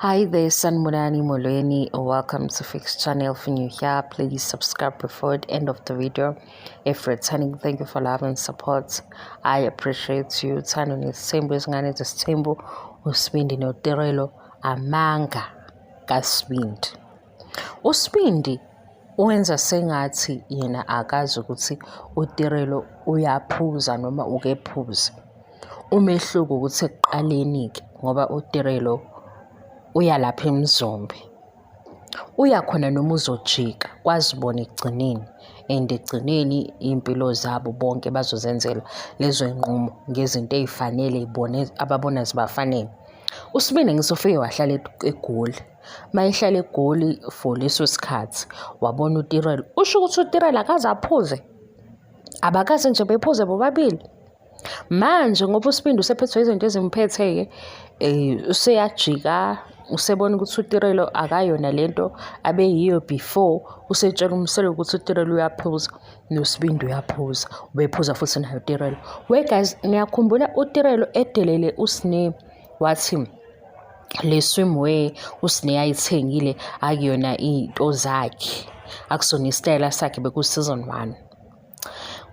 Hi there, Sanmunani Molweni. Welcome to Fix Channel. If you're new here, please subscribe before the end of the video. If returning, thank you for love and support. I appreciate you. Tano ni Sembo ngane Sembo usibindi noterelo amanga kasibindi. Usibindi wenza sengathi yena akazi ukuthi uterelo uyaphuza noma ukephuza. Umehluko ukuthi ekuqaleni ke ngoba uterelo uyalapha emzombe, uyakhona noma uzojika kwazibona ekugcineni, and ekugcineni impilo zabo bonke bazozenzela lezo iy'nqumo ngezinto ey'fanele ababona zibafanele. USibindi ngisofike wahlala eGoli, mayehlala eGoli for leso sikhathi wabona uTirelo, usho ukuthi uTirelo akaze aphuze, abakaze nje bephuze bobabili. Manje ngoba uSibindi usephethwe izinto ezimphethe-ke, useyajika, usebona ukuthi uTirelo akayona lento abeyiyo before, usetshela umselo ukuthi uTirelo uyaphuza noSibindi uyaphuza, ubephuza futhi nayo uTirelo. We guys, niyakhumbula uTirelo edelele uSneh wathi le swimwear uSneh ayithengile akuyona into zakhe, akusona isitayela sakhe, beku-season 1.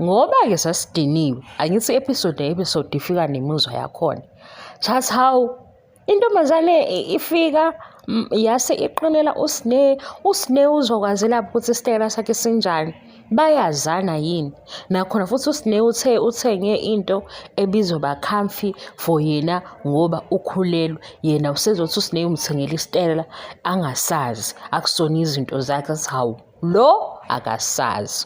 Ngoba-ke sasidiniwe, angithi episode ifika nemuzwa yakhona. Just how intombazane ifika yase iqinela uSneh uzokwazela ukuthi isitayela sakhe sinjani, bayazana yini. Nakhona futhi uSneh uthenge into ebizoba comfy for yena ngoba ukhulelwe. Yena usezothi uSneh umthengela isitayela angasazi, akusona izinto zakhe, hawu lo akasazi.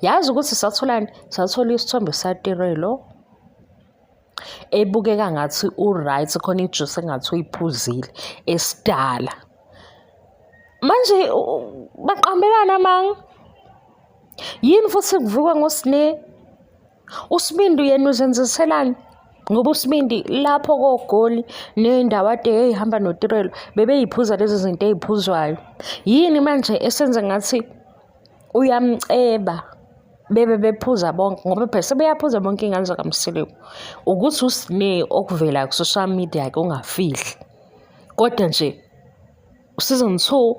Yazi ukuthi satholani? Sathola isithombe saTirelo ebukeka ngathi u-right, khona ijuice engathi uyiphuzile esidala. Manje baqambelana manga yini futhi kuvukwa ngoSneh. uSibindi yena uzenziselani ngoba uSibindi lapho koGoli nendawo ade eyihamba noTirelo bebeyiphuza lezi zinto eziphuzwayo. Yini manje esenza ngathi uyamceba bephuza bonke ngoba phela sebeyaphuza bonke iy'ngane zakaMseleku, ukuthi uSneh okuvela ku-social media ke ungafihli. Kodwa nje season 2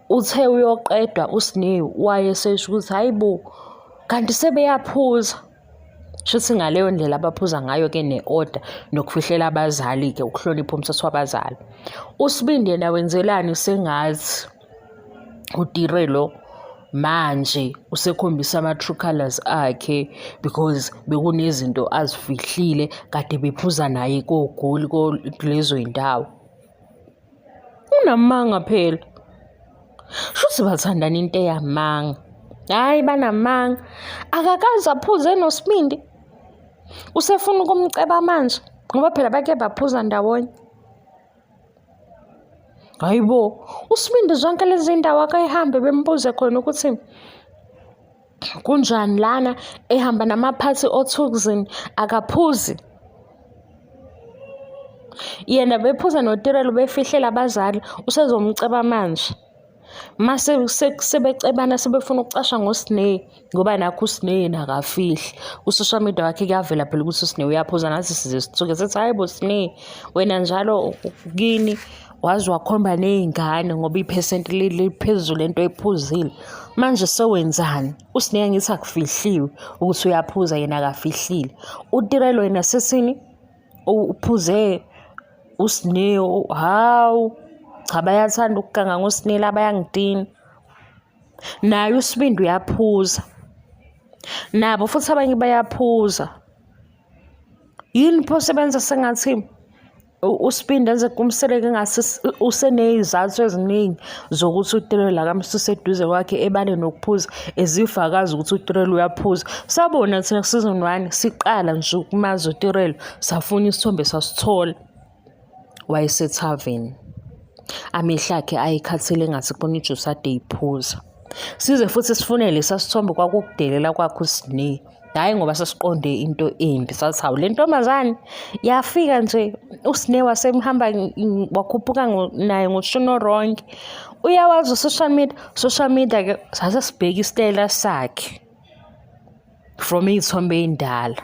uthe uyoqedwa uSneh wayesesho ukuthi hayi bo, kanti sebeyaphuza. Shuthi ngaleyo ndlela abaphuza ngayo ke ne-order nokufihlela abazali ke, ukuhlonipha umthetho wabazali. uSibindi yena wenzelani? Sengathi uTirelo manje usekhombisa ama-true colours akhe because bekunezinto azifihlile kade bephuza naye koGoli kulezo y'ndawo. Unamanga phela, shuthi bathandana into eyamanga, hhayi banamanga. Akakaze aphuze noSibindi, usefuna ukumceba manje ngoba phela bake baphuza ndawonye. Hayibo, uSibindi zonke lezi ndawo akayihambe bembuze khona ukuthi kunjani lana, ehamba namaphathi oThukuzin akaphuzi. Yena bephuza noTirelo befihlela abazali, usezomceba manje. Mase sebecebana sebefuna ukucasha ngoSneh ngoba nakho uSneh yena akafihli. Usocial media wakhe kuyavela phela ukuthi uSneh uyaphuza, nathi size sithuke sithi hayi bo Sneh, wena njalo kini waze wakhomba ney'ngane ngoba iphesenti liphezulu lento ephuzile. Manje sewenzani? uSneh angithi akufihliwe ukuthi uyaphuza, yena akafihlile. uTirelo yena sesini uphuze uSneh, hawu cha, bayathanda ukuganga ngoSneh la, bayangidina. Naye uSibindi uyaphuza, nabo futhi abanye bayaphuza. Yini pho sebenza sengathi uSibindi enze kumseleke ngathi useney'zathu eziningi zokuthi uTirelo akamsuse eduze kwakhe ebale nokuphuza, ezifakazi ukuthi uTirelo uyaphuza. Sabona thina ku-season 1 siqala nje ukumazi uTirelo, safuna isithombe sasithola wayesethaveni, amehlo akhe ayikhathele ngathi kubona ijuice ade yiphuza. Size futhi sifune lesa sithombe kwakukudelela kwakhe uSneh, hhayi ngoba sasiqonde into embi, sathi hawu le ntombazane yafika nje. uSneh wasemhamba wakhuphuka naye ngoshono ronke. Uyawazi social media ke sase sibheka isitayela sakhe from iy'thombe ey'ndala.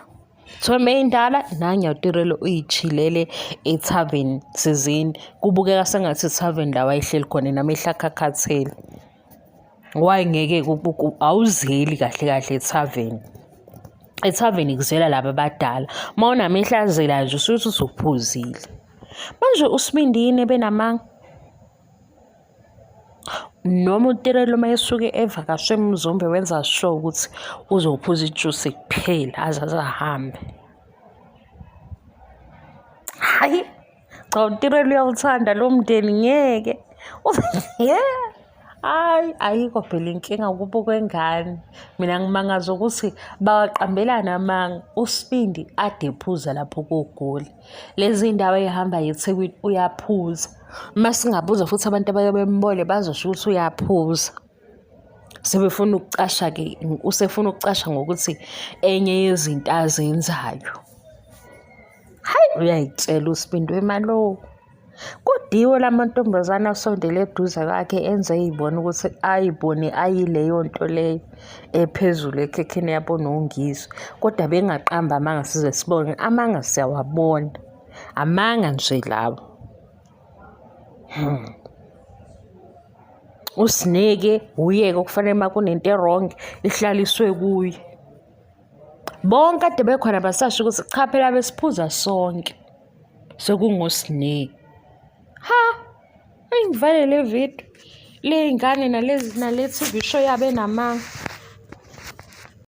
Thome indala nangiyatirelo uyichilele ethaveni sizini kubukeka sengathi ithaveni la wayihleli khona namehla akhakhathele wayengeke awuzeli kahle kahle ethaveni kuzela laba abadala mawunamehla azela nje usuthi usuphuzile manje uSibindini benamanga noma utirelo mayesuke evakashe eMzombe wenza sure ukuthi uzophuza ijuice kuphela azahambe. Hayi cha utirelo uyawuthanda lo mndeni ngeke hayi ayikho phela inkinga kubo kwengane mina ngimangaza ukuthi bawaqambelana amanga uSibindi ade ephuza lapho kugula lezi ndawo ehamba eThekwini uyaphuza masingabuza futhi abantu abake bembole bazosho ukuthi uyaphuza sebefuna ukucasha ke usefuna ukucasha ngokuthi enye yezinto azenzayo. Hayi uyayitshela uSibindi wemalo kudiwe lamantombazana asondele eduze kwakhe enze izibone ukuthi ayibone ayileyo nto leyo ephezulu ekhekheni yabona ungizwe kodwa bengaqamba amanga size sibone amanga siyawabona amanga nje lawo. Usineke uyeke okufanele makunento errong ihlaliswe kuye bonke ade bekhona basasho ukuthi cha phela besiphuza sonke sekungoSineke. Ngivale le video le ingane nale TV show yabe namanga.